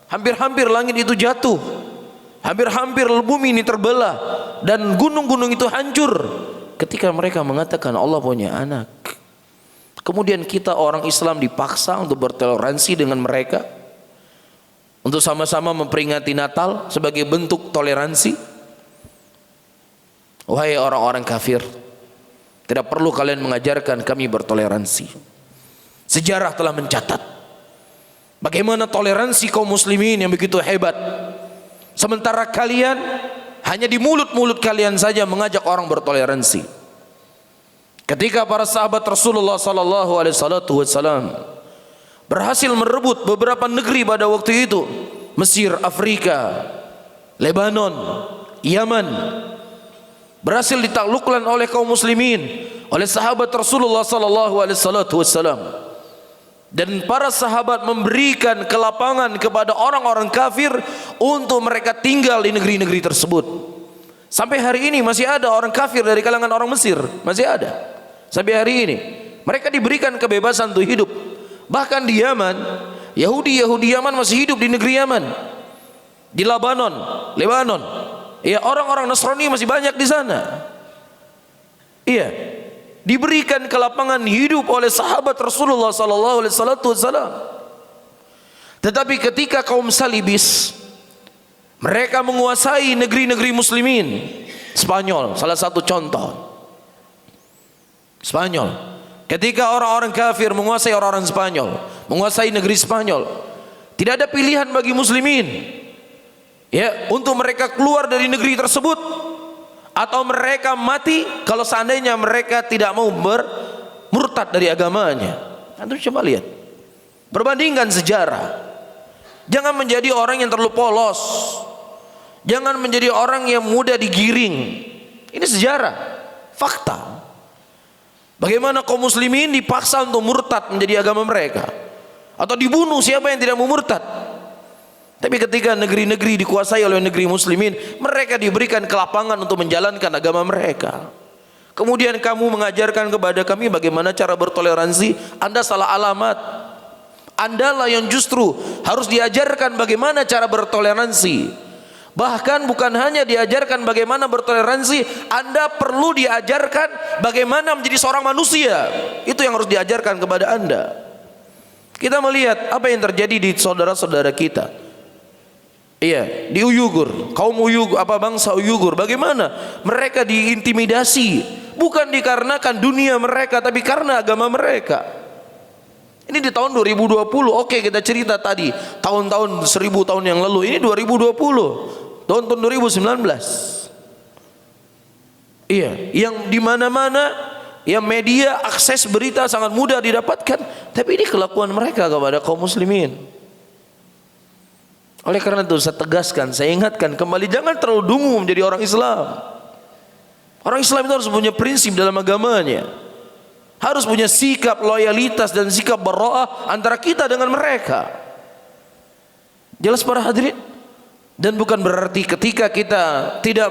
Hampir-hampir langit itu jatuh, hampir-hampir bumi ini terbelah dan gunung-gunung itu hancur ketika mereka mengatakan Allah punya anak. Kemudian kita orang Islam dipaksa untuk bertoleransi dengan mereka, untuk sama-sama memperingati Natal sebagai bentuk toleransi. Wahai orang-orang kafir, tidak perlu kalian mengajarkan kami bertoleransi. Sejarah telah mencatat bagaimana toleransi kaum muslimin yang begitu hebat, sementara kalian hanya di mulut-mulut kalian saja mengajak orang bertoleransi. Ketika para sahabat Rasulullah sallallahu alaihi wasallam berhasil merebut beberapa negeri pada waktu itu, Mesir, Afrika, Lebanon, Yaman, berhasil ditaklukkan oleh kaum muslimin, oleh sahabat Rasulullah sallallahu alaihi wasallam. Dan para sahabat memberikan kelapangan kepada orang-orang kafir untuk mereka tinggal di negeri-negeri tersebut. Sampai hari ini masih ada orang kafir dari kalangan orang Mesir, masih ada. Sampai hari ini mereka diberikan kebebasan untuk hidup. Bahkan di Yaman, Yahudi Yaman masih hidup di negeri Yaman, di Lebanon. Ya, orang-orang Nasrani masih banyak di sana. Iya, diberikan kelapangan hidup oleh sahabat Rasulullah sallallahu alaihi wasallam. Tetapi ketika kaum salibis mereka menguasai negeri-negeri muslimin, Spanyol salah satu contoh. Spanyol, ketika orang-orang kafir menguasai orang-orang Spanyol, menguasai negeri Spanyol, tidak ada pilihan bagi muslimin, ya, untuk mereka keluar dari negeri tersebut atau mereka mati kalau seandainya mereka tidak mau murtad dari agamanya. Antum coba lihat, perbandingkan sejarah. Jangan menjadi orang yang terlalu polos, jangan menjadi orang yang mudah digiring. Ini sejarah, fakta. Bagaimana kaum muslimin dipaksa untuk murtad menjadi agama mereka, atau dibunuh siapa yang tidak mau murtad. Tapi ketika negeri-negeri dikuasai oleh negeri muslimin, mereka diberikan kelapangan untuk menjalankan agama mereka. Kemudian kamu mengajarkan kepada kami bagaimana cara bertoleransi. Anda salah alamat. Anda lah yang justru harus diajarkan bagaimana cara bertoleransi. Bahkan bukan hanya diajarkan bagaimana bertoleransi, Anda perlu diajarkan bagaimana menjadi seorang manusia. Itu yang harus diajarkan kepada Anda. Kita melihat apa yang terjadi di saudara-saudara kita. Iya, di Uyghur, kaum Uyghur, bangsa Uyghur, bagaimana mereka diintimidasi, bukan dikarenakan dunia mereka, tapi karena agama mereka. Ini di tahun 2020. Oke, kita cerita tadi tahun-tahun 1000 tahun yang lalu. Ini 2020. Tahun 2019. Iya, yang di mana-mana ya media akses berita sangat mudah didapatkan, tapi ini kelakuan mereka kepada kaum muslimin. Oleh karena itu saya tegaskan, saya ingatkan kembali, jangan terlalu dungu menjadi orang Islam. Orang Islam itu harus punya prinsip dalam agamanya, harus punya sikap loyalitas dan sikap bara'ah antara kita dengan mereka. Jelas para hadirin? Dan bukan berarti ketika kita tidak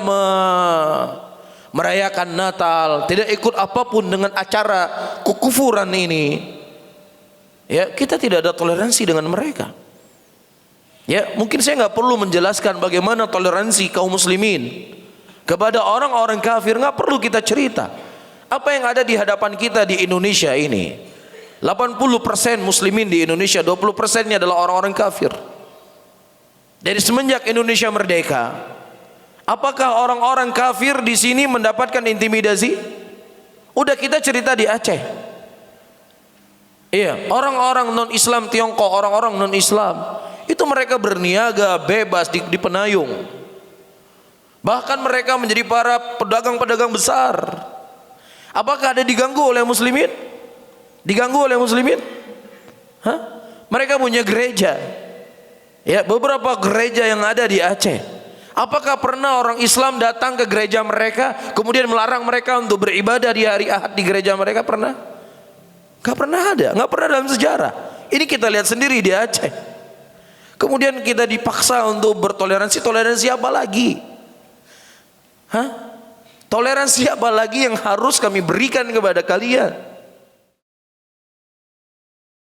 merayakan Natal, tidak ikut apapun dengan acara kekufuran ini, ya, kita tidak ada toleransi dengan mereka. Ya, mungkin saya nggak perlu menjelaskan bagaimana toleransi kaum muslimin kepada orang-orang kafir, nggak perlu kita cerita. Apa yang ada di hadapan kita di Indonesia ini, 80% muslimin di Indonesia, 20%-nya adalah orang-orang kafir. Dari semenjak Indonesia merdeka, apakah orang-orang kafir di sini mendapatkan intimidasi? Udah kita cerita di Aceh. Iya, orang-orang non-Islam Tiongkok, orang-orang non-Islam itu mereka berniaga bebas di Penayung. Bahkan mereka menjadi para pedagang-pedagang besar. Apakah ada diganggu oleh muslimin? Diganggu oleh muslimin? Hah? Mereka punya gereja. Ya, beberapa gereja yang ada di Aceh. Apakah pernah orang Islam datang ke gereja mereka kemudian melarang mereka untuk beribadah di hari Ahad di gereja mereka? Pernah? Gak pernah ada, gak pernah dalam sejarah. Ini kita lihat sendiri di Aceh. Kemudian kita dipaksa untuk bertoleransi. Toleransi apa lagi? Hah? Toleransi apa lagi yang harus kami berikan kepada kalian?